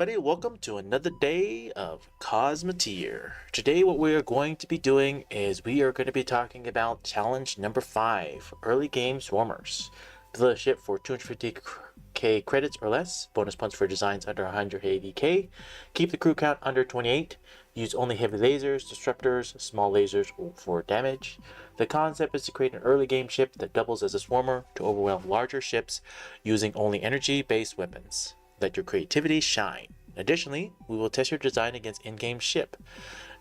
everybody, welcome to another day of Cosmoteer. Today what we are going to be doing is we are going to be talking about challenge number 5, early game swarmers. Build a ship for 250k credits or less, bonus points for designs under 180k, keep the crew count under 28, use only heavy lasers, disruptors, small lasers for damage. The concept is to create an early game ship that doubles as a swarmer to overwhelm larger ships using only energy-based weapons. Let your creativity shine. Additionally, we will test your design against in-game ship.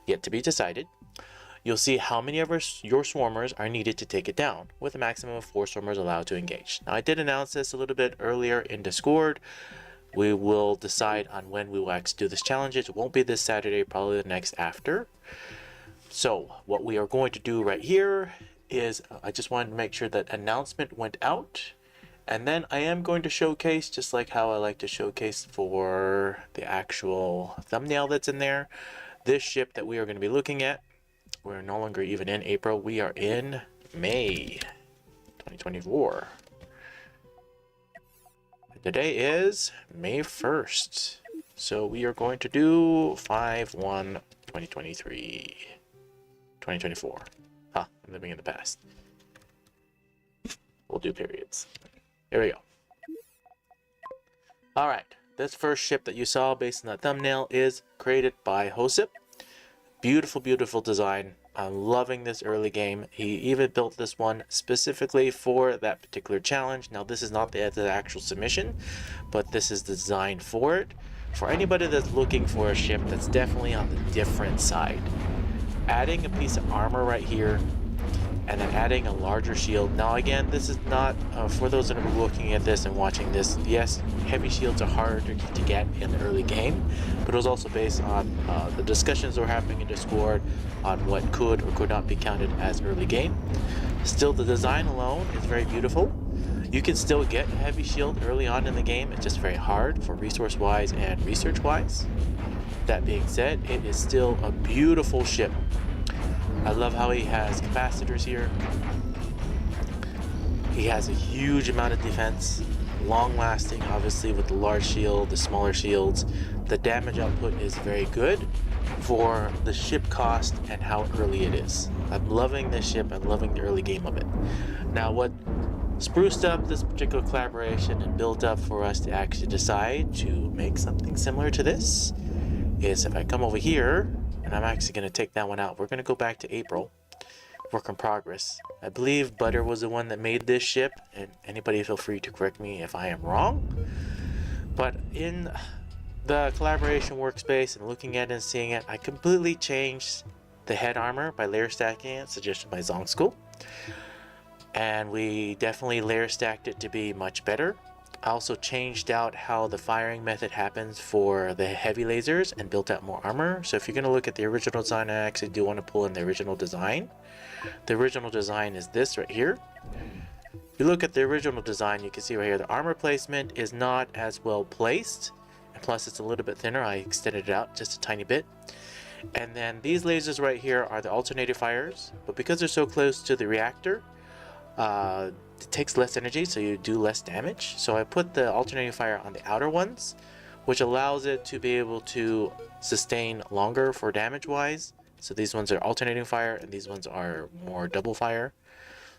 Yet to be decided. You'll see how many of your swarmers are needed to take it down, with a maximum of 4 swarmers allowed to engage. Now, I did announce this a little bit earlier in Discord. We will decide on when we will actually do this challenge. It won't be this Saturday, probably the next after. So, what we are going to do right here is, I just wanted to make sure that announcement went out. And then I am going to showcase, just like how I like to showcase for the actual thumbnail that's in there, this ship that we are going to be looking at. We're no longer even in April. We are in May 2024. Today is May 1st. So we are going to do 5/1/2023. 2024. I'm living in the past. We'll do periods. Here we go. Alright, this first ship that you saw based on that thumbnail is created by Hosip. Beautiful, beautiful design. I'm loving this early game. He even built this one specifically for that particular challenge. Now, this is not the actual submission, but this is the design for it. For anybody that's looking for a ship that's definitely on the different side. Adding a piece of armor right here, and then adding a larger shield. Now again, this is not, for those that are looking at this and watching this, yes, heavy shields are harder to get in the early game, but it was also based on the discussions that were happening in Discord on what could or could not be counted as early game. Still, the design alone is very beautiful. You can still get a heavy shield early on in the game, it's just very hard for resource-wise and research-wise. That being said, it is still a beautiful ship. I love how he has capacitors here. He has a huge amount of defense, long lasting, obviously with the large shield, the smaller shields. The damage output is very good for the ship cost and how early it is. I'm loving this ship, I'm loving the early game of it. Now, what spruced up this particular collaboration and built up for us to actually decide to make something similar to this is if I come over here, and I'm actually going to take that one out. We're going to go back to April. Work in progress. I believe Butter was the one that made this ship, and anybody feel free to correct me if I am wrong. But in the collaboration workspace and looking at it and seeing it, I completely changed the head armor by layer stacking it, suggested by Zong School. And we definitely layer stacked it to be much better. I also changed out how the firing method happens for the heavy lasers and built out more armor. So if you're going to look at the original design, I actually do want to pull in the original design. The original design is this right here. If you look at the original design, you can see right here the armor placement is not as well placed. And plus it's a little bit thinner. I extended it out just a tiny bit. And then these lasers right here are the alternating fires. But because they're so close to the reactor, it takes less energy, so you do less damage. So I put the alternating fire on the outer ones, which allows it to be able to sustain longer for damage wise. So these ones are alternating fire and these ones are more double fire.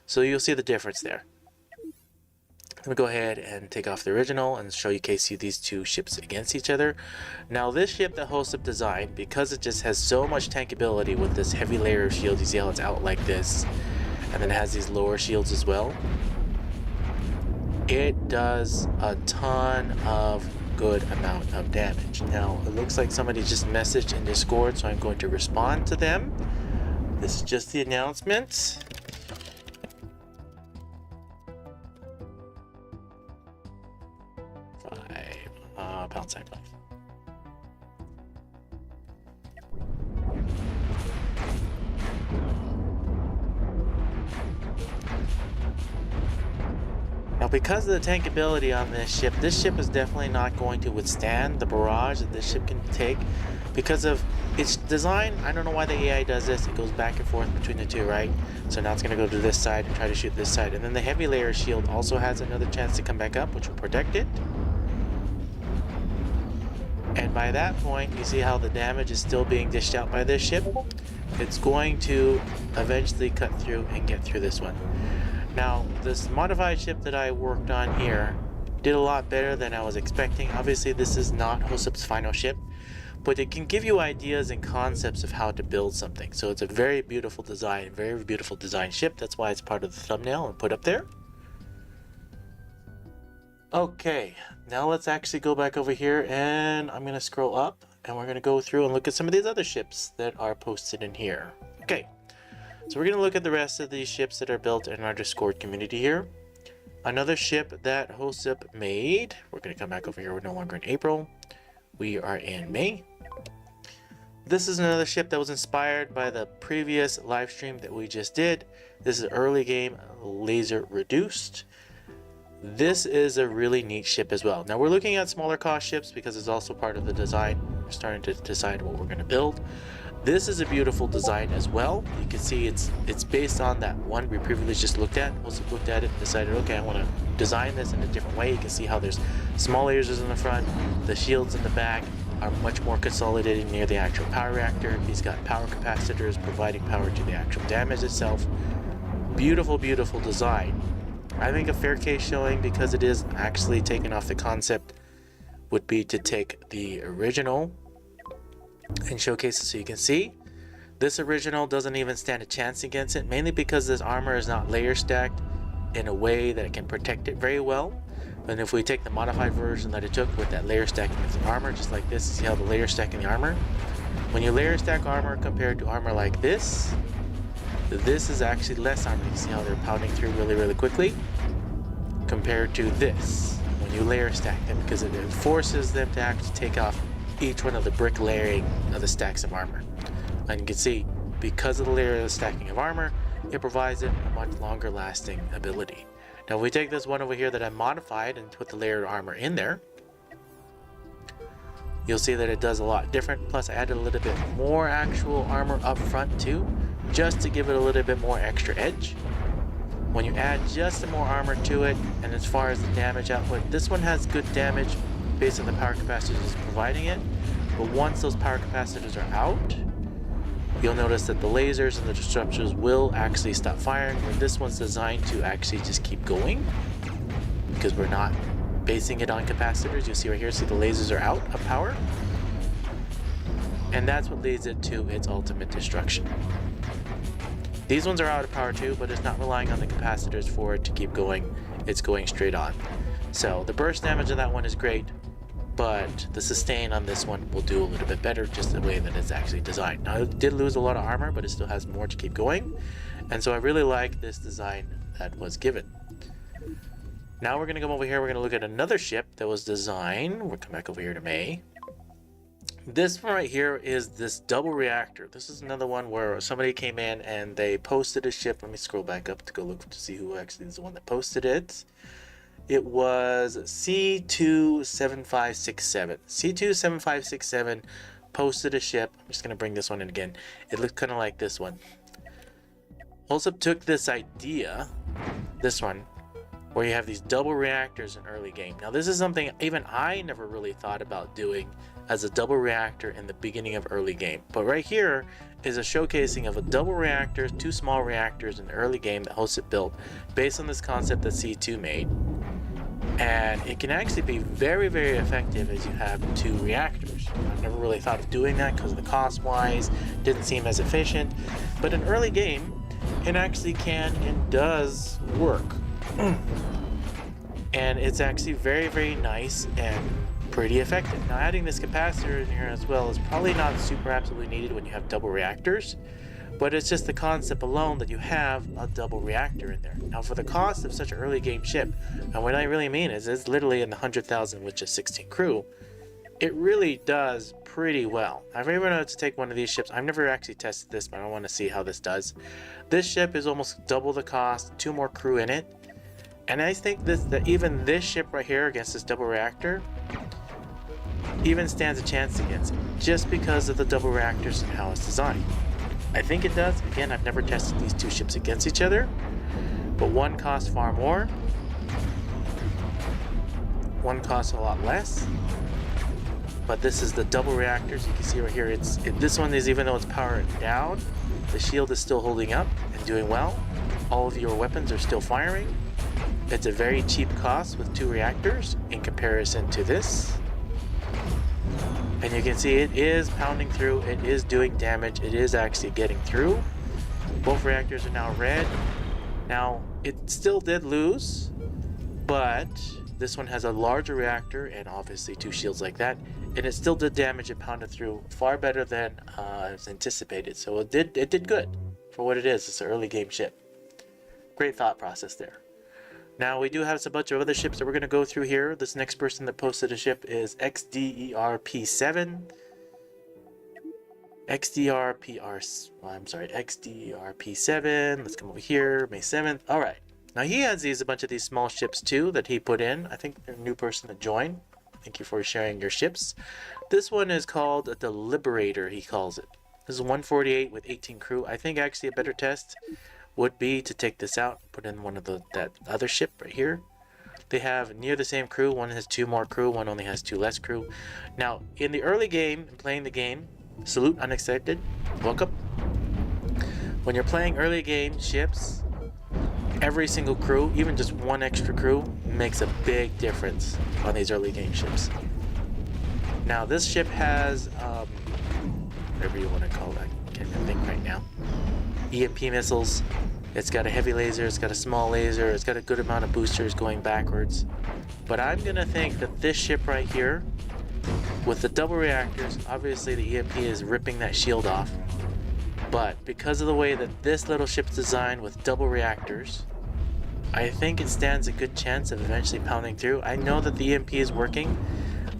So you'll see the difference there. I'm gonna go ahead and take off the original and show you case you these two ships against each other. Now this ship that Hosip designed, because it just has so much tankability with this heavy layer of shield, you see how it's out like this, and then it has these lower shields as well. It does a ton of good amount of damage. Now, it looks like somebody just messaged in Discord, so I'm going to respond to them. This is just the announcement. Pound sign 5. Now, because of the tankability on this ship is definitely not going to withstand the barrage that this ship can take. Because of its design, I don't know why the AI does this. It goes back and forth between the two, right? So now it's going to go to this side and try to shoot this side. And then the heavy layer shield also has another chance to come back up, which will protect it. And And by that point, you see how the damage is still being dished out by this ship. It's going to eventually cut through and get through this one. Now, this modified ship that I worked on here did a lot better than I was expecting. Obviously, this is not Hosup's final ship, but it can give you ideas and concepts of how to build something. So it's a very beautiful design, very beautiful design ship. That's why it's part of the thumbnail and put up there. Okay, now let's actually go back over here, and I'm going to scroll up, and we're going to go through and look at some of these other ships that are posted in here. Okay, so we're going to look at the rest of these ships that are built in our Discord community here. Another ship that Hosup made, we're going to come back over here, we're no longer in April, we are in May. This is another ship that was inspired by the previous live stream that we just did. This is early game laser reduced. This is a really neat ship as well. Now we're looking at smaller cost ships because it's also part of the design. We're starting to decide what we're going to build. This is a beautiful design as well. You can see it's based on that one we previously just looked at. Also looked at it and decided, okay, I want to design this in a different way. You can see how there's small lasers in the front, the shields in the back are much more consolidated near the actual power reactor. He's got power capacitors providing power to the actual damage itself. Beautiful, beautiful design. I think a fair case showing, because it is actually taken off the concept, would be to take the original and showcase it so you can see. This original doesn't even stand a chance against it, mainly because this armor is not layer stacked in a way that it can protect it very well. And if we take the modified version that it took with that layer stacking of the armor, just like this, see how the layer stacking the armor? When you layer stack armor compared to armor like this is actually less armor. You see how they're pounding through really, really quickly compared to this when you layer stack them, because it forces them to actually take off each one of the brick layering of the stacks of armor. And you can see, because of the layer stacking of armor, it provides it a much longer lasting ability. Now if we take this one over here that I modified and put the layered armor in there, you'll see that it does a lot different. Plus I added a little bit more actual armor up front too, just to give it a little bit more extra edge. When you add just some more armor to it, and as far as the damage output, this one has good damage based on the power capacitors it's providing it. But once those power capacitors are out, you'll notice that the lasers and the disruptors will actually stop firing, where this one's designed to actually just keep going because we're not basing it on capacitors. You see right here, see the lasers are out of power, and that's what leads it to its ultimate destruction. These ones are out of power too, but it's not relying on the capacitors for it to keep going. It's going straight on. So the burst damage on that one is great, but the sustain on this one will do a little bit better, just the way that it's actually designed. Now it did lose a lot of armor, but it still has more to keep going. And so I really like this design that was given. Now we're gonna come over here, we're gonna look at another ship that was designed. We'll come back over here to May. This one right here is this double reactor. This is another one where somebody came in and they posted a ship. Let me scroll back up to go look to see who actually is the one that posted it. It was C27567. C27567 posted a ship. I'm just going to bring this one in again. It looked kind of like this one. Hosup took this idea, this one, where you have these double reactors in early game. Now this is something even I never really thought about doing as a double reactor in the beginning of early game. But right here is a showcasing of a double reactor, two small reactors in the early game that Hosup built based on this concept that C2 made. And it can actually be very, very effective as you have two reactors. I never really thought of doing that because the cost wise didn't seem as efficient. But in early game, it actually can and does work. And it's actually very, very nice and pretty effective. Now adding this capacitor in here as well is probably not super absolutely needed when you have double reactors, but it's just the concept alone that you have a double reactor in there. Now for the cost of such an early game ship, and what I really mean is it's literally in the 100,000 with just 16 crew, it really does pretty well. I've ever wanted to take one of these ships. I've never actually tested this, but I want to see how this does. This ship is almost double the cost, 2 more crew in it. And I think that even this ship right here against this double reactor even stands a chance against it, just because of the double reactors and how it's designed. I think it does. Again, I've never tested these two ships against each other, but one costs far more, one costs a lot less. but this is the double reactors. You can see right here, this one is, even though it's powered down, the shield is still holding up and doing well. All of your weapons are still firing. It's a very cheap cost with 2 reactors in comparison to this. And you can see it is pounding through, it is doing damage, it is actually getting through. Both reactors are now red. Now, it still did lose, but this one has a larger reactor and obviously 2 shields like that, and it still did damage and pounded through far better than was anticipated. So it did good for what it is. It's an early game ship. Great thought process there. Now we do have a bunch of other ships that we're going to go through here. This next person that posted a ship is XDERP7. XDERP7. Let's come over here. May 7th. All right. Now he has a bunch of these small ships too that he put in. I think a new person that joined. Thank you for sharing your ships. This one is called the Liberator, he calls it. This is 148 with 18 crew. I think actually a better test would be to take this out, put in one of that other ship right here. They have near the same crew. One has 2 more crew, one only has 2 less crew. Now, in the early game, and playing the game, salute unexpected, welcome. When you're playing early game ships, every single crew, even just 1 extra crew, makes a big difference on these early game ships. Now, this ship has, whatever you want to call that, I can't even think right now. EMP missiles. It's got a heavy laser, it's got a small laser, it's got a good amount of boosters going backwards. But I'm gonna think that this ship right here, with the double reactors, obviously the EMP is ripping that shield off. But because of the way that this little ship's designed with double reactors, I think it stands a good chance of eventually pounding through. I know that the EMP is working,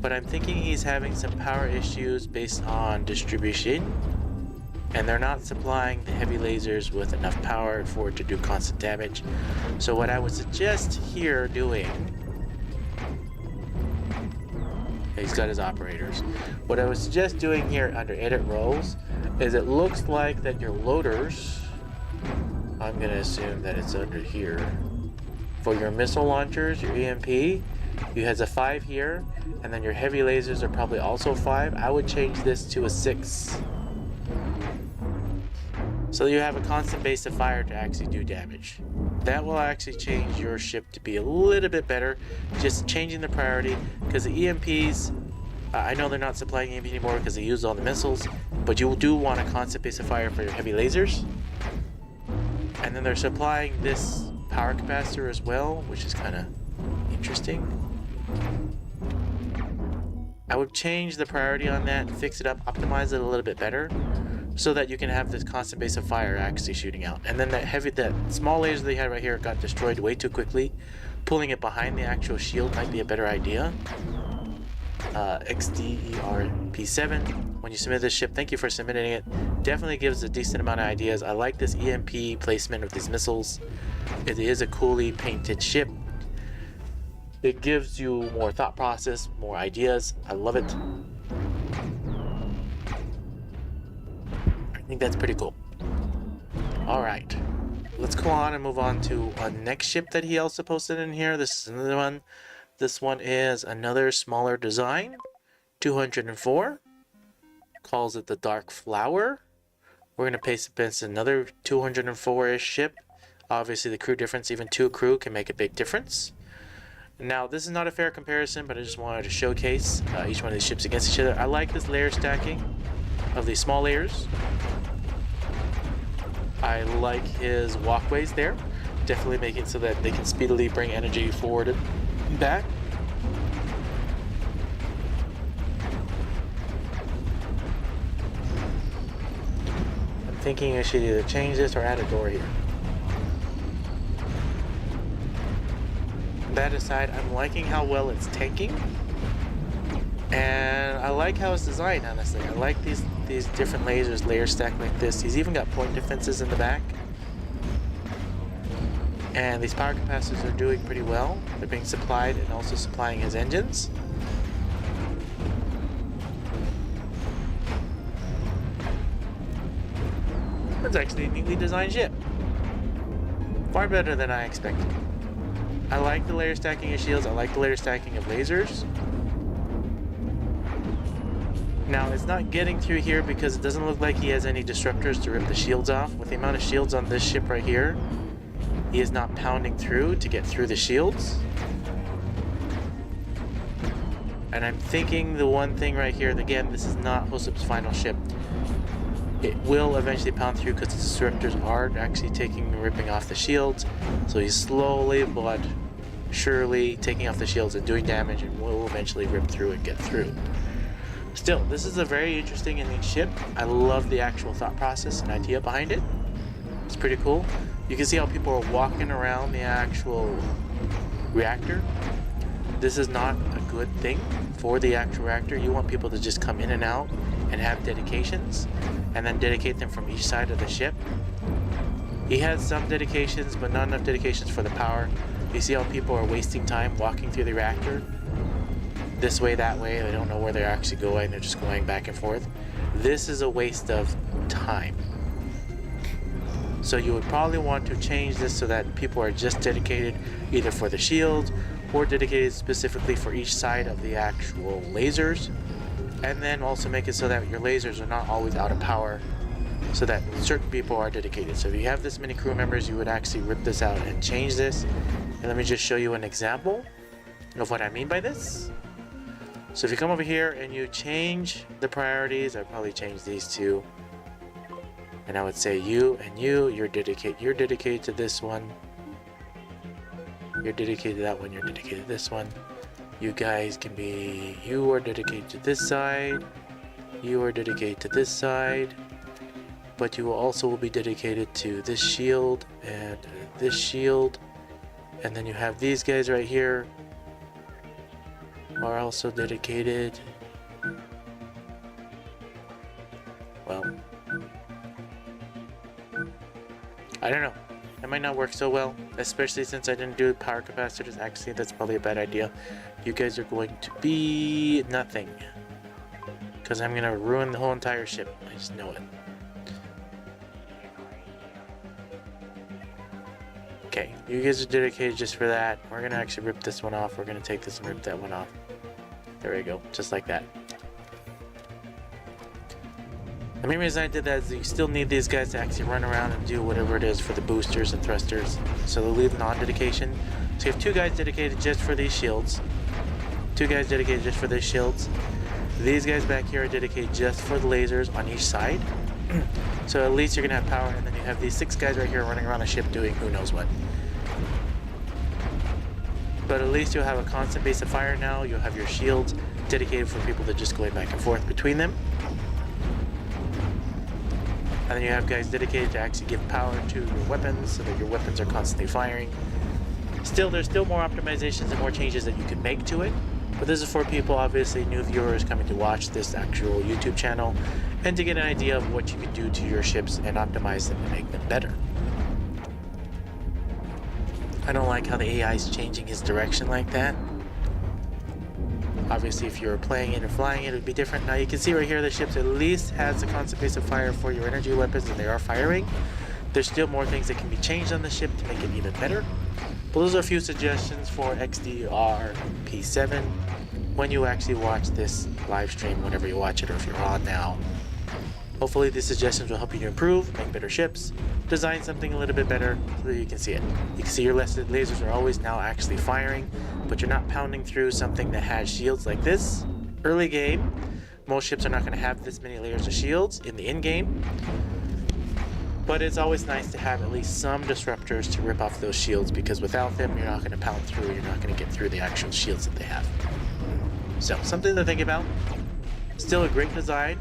but I'm thinking he's having some power issues based on distribution. And they're not supplying the heavy lasers with enough power for it to do constant damage. So what I would suggest here doing, he's got his operators. What I would suggest doing here under edit roles is it looks like that your loaders, I'm gonna assume that it's under here. For your missile launchers, your EMP, you has a 5 here, and then your heavy lasers are probably also 5. I would change this to a 6. So you have a constant base of fire to actually do damage. That will actually change your ship to be a little bit better. Just changing the priority, because the EMPs, I know they're not supplying EMP anymore because they used all the missiles, but you do want a constant base of fire for your heavy lasers. And then they're supplying this power capacitor as well, which is kind of interesting. I would change the priority on that, fix it up, optimize it a little bit better, so that you can have this constant base of fire actually shooting out. And then that small laser they had right here got destroyed way too quickly. Pulling it behind the actual shield might be a better idea. XDERP7, when you submit this ship, thank you for submitting it. Definitely gives a decent amount of ideas. I like this EMP placement of these missiles. It is a coolly painted ship. It gives you more thought process, more ideas. I love it. I think that's pretty cool. All right, let's go on and move on to a next ship that he also posted in here. This is another one. This one is another smaller design, 204. Calls it the Dark Flower. We're gonna paste against another 204-ish ship. Obviously, the crew difference, even 2 crew can make a big difference. Now, this is not a fair comparison, but I just wanted to showcase each one of these ships against each other. I like this layer stacking of these small layers. I like his walkways there. Definitely make it so that they can speedily bring energy forward and back. I'm thinking I should either change this or add a door here. That aside, I'm liking how well it's tanking. And I like how it's designed, honestly. I like these different lasers layer stacked like this. He's even got point defenses in the back. And these power capacitors are doing pretty well. They're being supplied and also supplying his engines. It's actually a neatly designed ship. Far better than I expected. I like the layer stacking of shields. I like the layer stacking of lasers. Now, it's not getting through here because it doesn't look like he has any disruptors to rip the shields off. With the amount of shields on this ship right here, he is not pounding through to get through the shields. And I'm thinking the one thing right here, again, this is not Hosup's final ship. It will eventually pound through because the disruptors are actually ripping off the shields. So he's slowly but surely taking off the shields and doing damage, and will eventually rip through and get through. Still, this is a very interesting and neat ship. I love the actual thought process and idea behind it. It's pretty cool. You can see how people are walking around the actual reactor. This is not a good thing for the actual reactor. You want people to just come in and out and have dedications, and then dedicate them from each side of the ship. He has some dedications, but not enough dedications for the power. You see how people are wasting time walking through the reactor? This way, that way, they don't know where they're actually going, they're just going back and forth. This is a waste of time. So you would probably want to change this so that people are just dedicated either for the shield or dedicated specifically for each side of the actual lasers. And then also make it so that your lasers are not always out of power, so that certain people are dedicated. So if you have this many crew members, you would actually rip this out and change this. And let me just show you an example of what I mean by this. So if you come over here and you change the priorities, I'd probably change these two. And I would say you and you're dedicated to this one. You're dedicated to that one, you're dedicated to this one. You guys can be, you are dedicated to this side. You are dedicated to this side. But you also will be dedicated to this shield and this shield. And then you have these guys right here are also dedicated. Well, I don't know. That might not work so well, especially since I didn't do power capacitors. Actually, that's probably a bad idea. You guys are going to be nothing, because I'm gonna ruin the whole entire ship. I just know it. Okay, you guys are dedicated just for that. We're gonna actually rip this one off. We're gonna take this and rip that one off. There we go, just like that. The main reason I did that is you still need these guys to actually run around and do whatever it is for the boosters and thrusters. So they'll leave non-dedication. So you have two guys dedicated just for these shields. Two guys dedicated just for these shields. These guys back here are dedicated just for the lasers on each side. So at least you're gonna have power, and then you have these 6 guys right here running around the ship doing who knows what. But at least you'll have a constant base of fire now. You'll have your shields dedicated for people that just going back and forth between them. And then you have guys dedicated to actually give power to your weapons so that your weapons are constantly firing. Still, there's still more optimizations and more changes that you can make to it. But this is for people, obviously, new viewers coming to watch this actual YouTube channel and to get an idea of what you can do to your ships and optimize them and make them better. I don't like how the AI is changing his direction like that. Obviously, if you're playing it or flying it would be different. Now you can see right here the ships at least has a constant base of fire for your energy weapons, and they are firing. There's still more things that can be changed on the ship to make it even better. But those are a few suggestions for XDR P7 when you actually watch this live stream, whenever you watch it or if you're on now. Hopefully these suggestions will help you to improve, make better ships, design something a little bit better so that you can see it. You can see your lasers are always now actually firing, but you're not pounding through something that has shields like this. Early game, most ships are not going to have this many layers of shields in the end game. But it's always nice to have at least some disruptors to rip off those shields, because without them, you're not going to pound through, you're not going to get through the actual shields that they have. So, something to think about. Still a great design.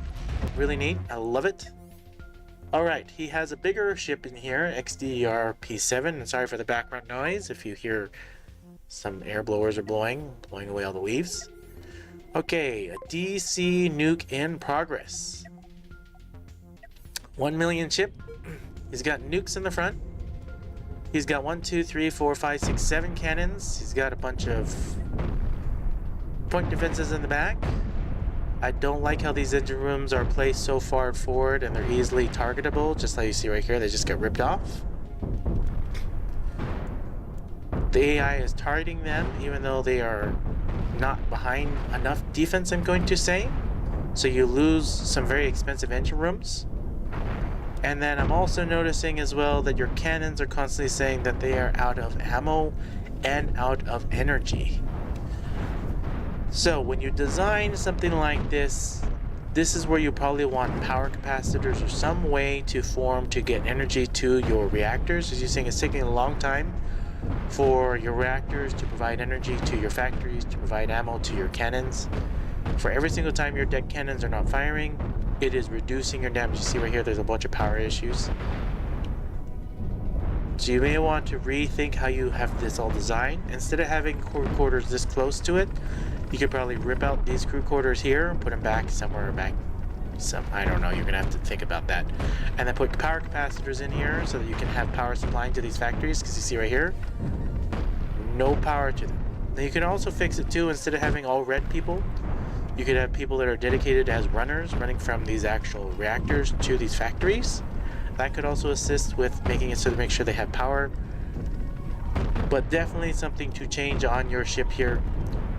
Really neat. I love it. Alright, he has a bigger ship in here, XDR P7. And sorry for the background noise if you hear some air blowers are blowing away all the leaves. Okay, a DC nuke in progress. 1 million ship. He's got nukes in the front. He's got 1, 2, 3, 4, 5, 6, 7 cannons. He's got a bunch of point defenses in the back. I don't like how these engine rooms are placed so far forward and they're easily targetable, just like you see right here. They just get ripped off. The AI is targeting them even though they are not behind enough defense, I'm going to say. So you lose some very expensive engine rooms. And then I'm also noticing as well that your cannons are constantly saying that they are out of ammo and out of energy. So when you design something like this, this is where you probably want power capacitors or some way to form to get energy to your reactors. As you're seeing, it's taking a long time for your reactors to provide energy to your factories, to provide ammo to your cannons. For every single time your deck cannons are not firing, it is reducing your damage. You see right here, there's a bunch of power issues. So you may want to rethink how you have this all designed. Instead of having crew quarters this close to it, you could probably rip out these crew quarters here, put them back somewhere back. I don't know, you're gonna have to think about that. And then put power capacitors in here so that you can have power supplying to these factories, because you see right here, no power to them. Now you can also fix it too, instead of having all red people, you could have people that are dedicated as runners running from these actual reactors to these factories. That could also assist with making it so to make sure they have power. But definitely something to change on your ship here.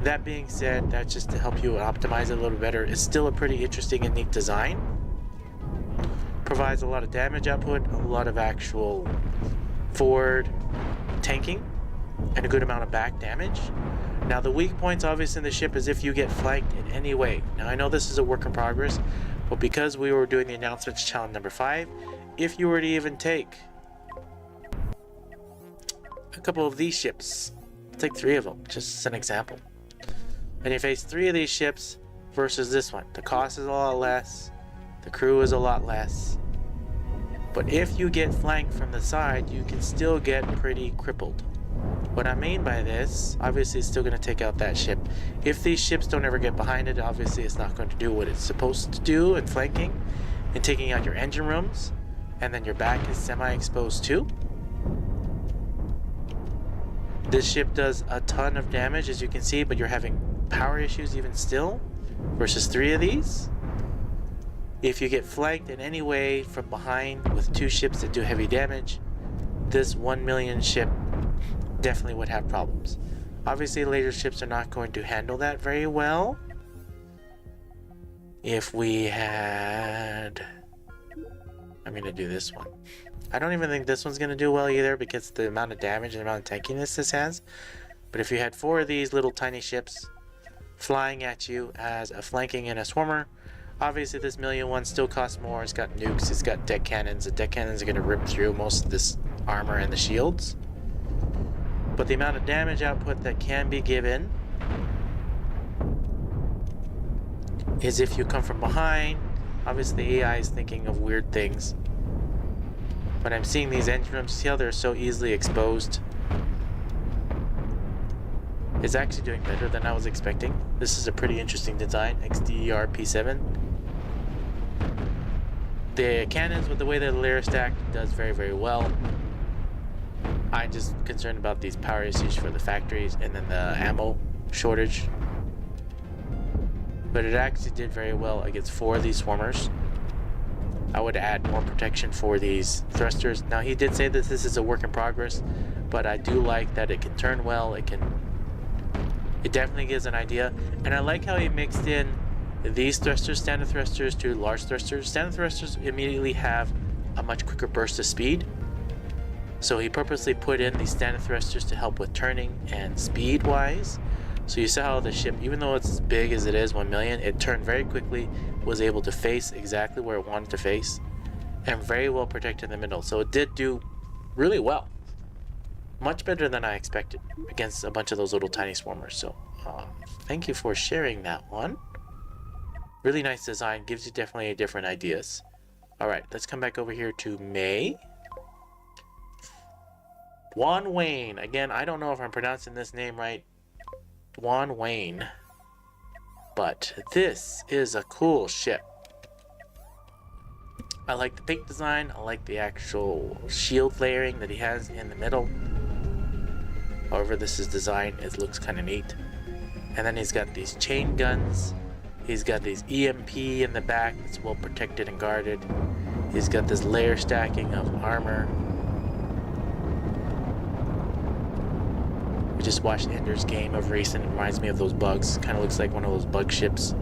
That being said, that's just to help you optimize it a little better. It's still a pretty interesting and neat design. Provides a lot of damage output, a lot of actual forward tanking, and a good amount of back damage. Now the weak points obviously in the ship is if you get flanked in any way. Now I know this is a work in progress, but because we were doing the announcements challenge number 5, if you were to even take a couple of these ships, take 3 of them, just as an example, and you face 3 of these ships versus this one, the cost is a lot less, the crew is a lot less, but if you get flanked from the side, you can still get pretty crippled. What I mean by this, obviously it's still going to take out that ship. If these ships don't ever get behind it, obviously it's not going to do what it's supposed to do in flanking and taking out your engine rooms, and then your back is semi-exposed too. This ship does a ton of damage, as you can see, but you're having power issues even still versus 3 of these. If you get flanked in any way from behind with 2 ships that do heavy damage, this 1 million ship definitely would have problems. Obviously later ships are not going to handle that very well. If we had, I'm going to do this one. I don't even think this one's going to do well either, because the amount of damage and the amount of tankiness this has. But if you had 4 of these little tiny ships flying at you as a flanking and a swarmer, obviously this million one still costs more. It's got nukes, it's got deck cannons. The deck cannons are going to rip through most of this armor and the shields. But the amount of damage output that can be given is if you come from behind. Obviously the AI is thinking of weird things. But I'm seeing these engine rooms, see how they're so easily exposed? It's actually doing better than I was expecting. This is a pretty interesting design, XDR P7. The cannons, with the way they're layer stacked, does very, very well. I'm just concerned about these power issues for the factories and then the ammo shortage. But it actually did very well against 4 of these swarmers. I would add more protection for these thrusters. Now he did say that this is a work in progress, but I do like that it can turn well. It definitely gives an idea. And I like how he mixed in these thrusters, standard thrusters, to large thrusters. Standard thrusters immediately have a much quicker burst of speed. So he purposely put in these standard thrusters to help with turning and speed wise. So you saw how the ship, even though it's as big as it is, 1 million, it turned very quickly, was able to face exactly where it wanted to face, and very well protected in the middle. So it did do really well. Much better than I expected against a bunch of those little tiny swarmers. So thank you for sharing that one. Really nice design, gives you definitely different ideas. Alright, let's come back over here to May. Juan Wayne. Again, I don't know if I'm pronouncing this name right. Juan Wayne. But this is a cool ship. I like the pink design. I like the actual shield layering that he has in the middle. However, this is designed, it looks kind of neat. And then he's got these chain guns. He's got these EMP in the back that's well protected and guarded. He's got this layer stacking of armor. We just watched Ender's Game of recent. It reminds me of those bugs. Kind of looks like one of those bug ships.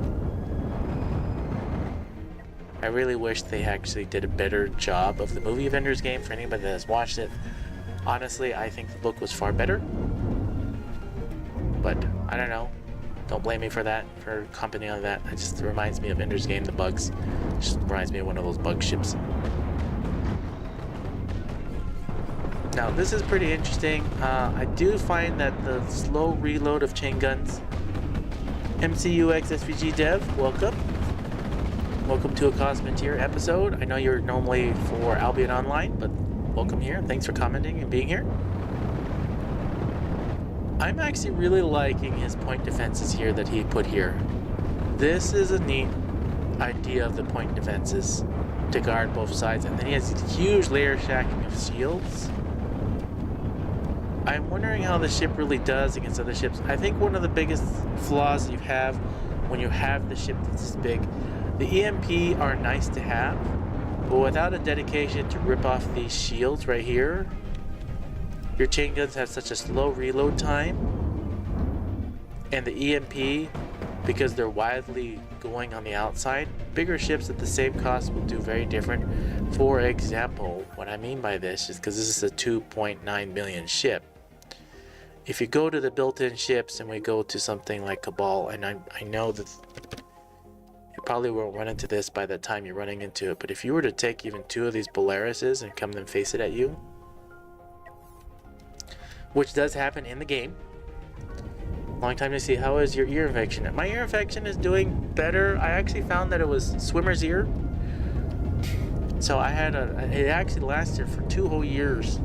I really wish they actually did a better job of the movie Avengers game. For anybody that has watched it, honestly, I think the book was far better. But I don't know. Don't blame me for that, for commenting on that. It just reminds me of Ender's Game, the bugs. It just reminds me of one of those bug ships. Now, this is pretty interesting. I do find that the slow reload of chain guns. MCUX SVG Dev, welcome. Welcome to a Cosmoteer episode. I know you're normally for Albion Online, but welcome here. Thanks for commenting and being here. I'm actually really liking his point defenses here that he put here. This is a neat idea of the point defenses to guard both sides, and then he has huge layer stacking of shields. I'm wondering how the ship really does against other ships. I think one of the biggest flaws you have when you have the ship that's this big, the EMP are nice to have, but without a dedication to rip off these shields right here, your chain guns have such a slow reload time, and the EMP, because they're widely going on the outside, bigger ships at the same cost will do very different. For example, what I mean by this is because this is a 2.9 million ship. If you go to the built-in ships and we go to something like Cabal, and I know that you probably won't run into this by the time you're running into it, but if you were to take even 2 of these Polarises and come and face it at you, which does happen in the game. Long time to see. How is your ear infection? My ear infection is doing better. I actually found that it was swimmer's ear. So I had it actually lasted for 2 whole years.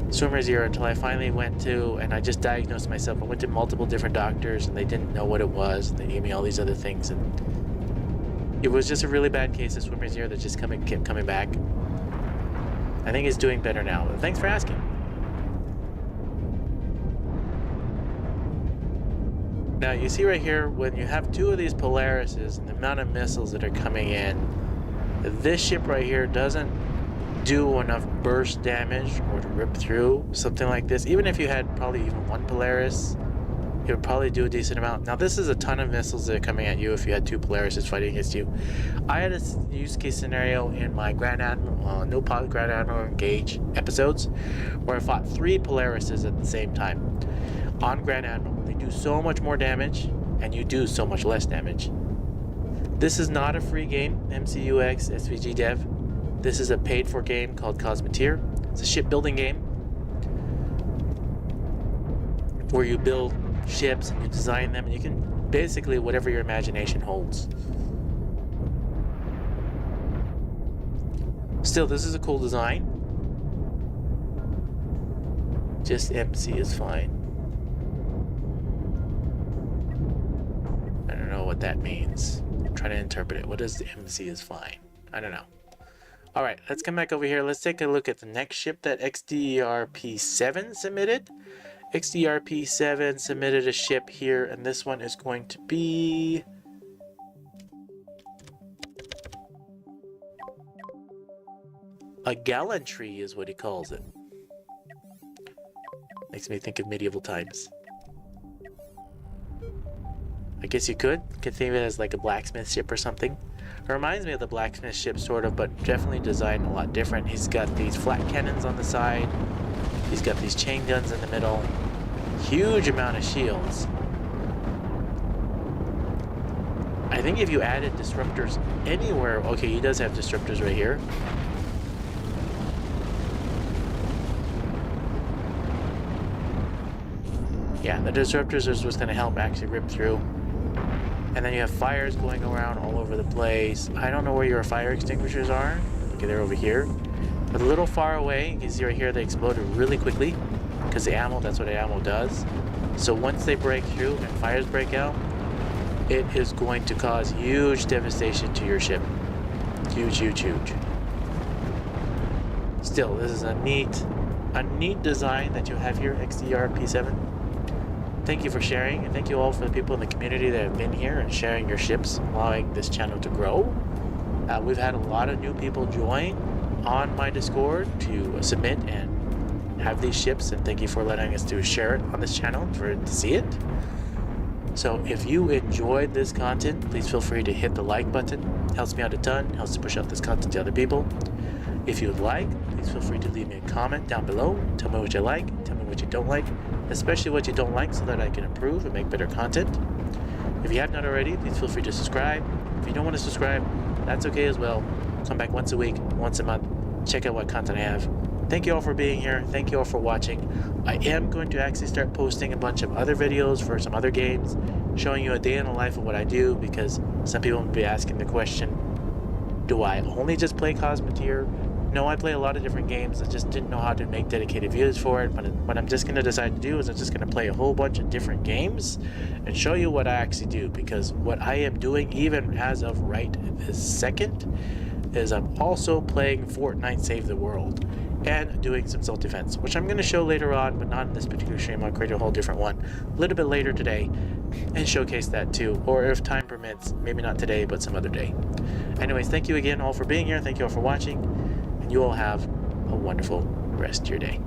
Swimmer's ear, until I finally went to, and I just diagnosed myself. I went to multiple different doctors and they didn't know what it was. And they gave me all these other things, and it was just a really bad case of swimmer's ear that just kept coming back. I think it's doing better now. But thanks for asking. Now you see right here, when you have 2 of these Polarises and the amount of missiles that are coming in, this ship right here doesn't do enough burst damage or to rip through something like this. Even if you had probably even 1 Polaris, it would probably do a decent amount. Now this is a ton of missiles that are coming at you if you had 2 Polarises fighting against you. I had a use case scenario in my Grand Admiral, No Pause Grand Admiral Engage episodes where I fought 3 Polarises at the same time on Grand Admiral. They do so much more damage and you do so much less damage. This is not a free game, MCUX SVG Dev. This is a paid for game called Cosmoteer. It's a shipbuilding game where you build ships and you design them, and you can basically whatever your imagination holds. Still, this is a cool design. Just MC is fine. I don't know what that means. I'm trying to interpret it. What does the MC is fine? I don't know. Alright, let's come back over here. Let's take a look at the next ship that XDRP7 submitted. XDRP7 submitted a ship here, and this one is going to be... a gallantry is what he calls it. Makes me think of medieval times. I guess you could think of it as like a blacksmith ship or something. It reminds me of the blacksmith ship sort of, but definitely designed a lot different. He's got these flat cannons on the side. He's got these chain guns in the middle. Huge amount of shields. I think if you added disruptors anywhere, okay, he does have disruptors right here. Yeah, the disruptors is what's going to help actually rip through. And then you have fires going around all over the place. I don't know where your fire extinguishers are. Okay, they're over here. But a little far away, you can see right here they exploded really quickly. Because the ammo, that's what the ammo does. So once they break through and fires break out, it is going to cause huge devastation to your ship. Huge, huge, huge. Still, this is a neat design that you have here, XDR-P7. Thank you for sharing, and thank you all for the people in the community that have been here and sharing your ships, allowing this channel to grow. We've had a lot of new people join on my Discord to submit and have these ships, and thank you for letting us to share it on this channel for it to see it. So if you enjoyed this content, please feel free to hit the like button. It helps me out a ton, helps to push out this content to other people. If you'd like, please feel free to leave me a comment down below. Tell me what you like, tell me what you don't like, especially what you don't like so that I can improve and make better content. If you have not already, please feel free to subscribe. If you don't want to subscribe, that's okay as well. Come back once a week, once a month, check out what content I have. Thank you all for being here. Thank you all for watching. I am going to actually start posting a bunch of other videos for some other games, showing you a day in the life of what I do, because some people will be asking the question, do I only just play Cosmoteer? No, I play a lot of different games. I just didn't know how to make dedicated videos for it. But what I'm just going to decide to do is I'm just going to play a whole bunch of different games and show you what I actually do, because what I am doing, even as of right this second, is I'm also playing Fortnite Save the World and doing some self-defense, which I'm going to show later on, but not in this particular stream. I'll create a whole different one a little bit later today and showcase that too, or if time permits, maybe not today, but some other day. Anyways, thank you again all for being here. Thank you all for watching, and you all have a wonderful rest of your day.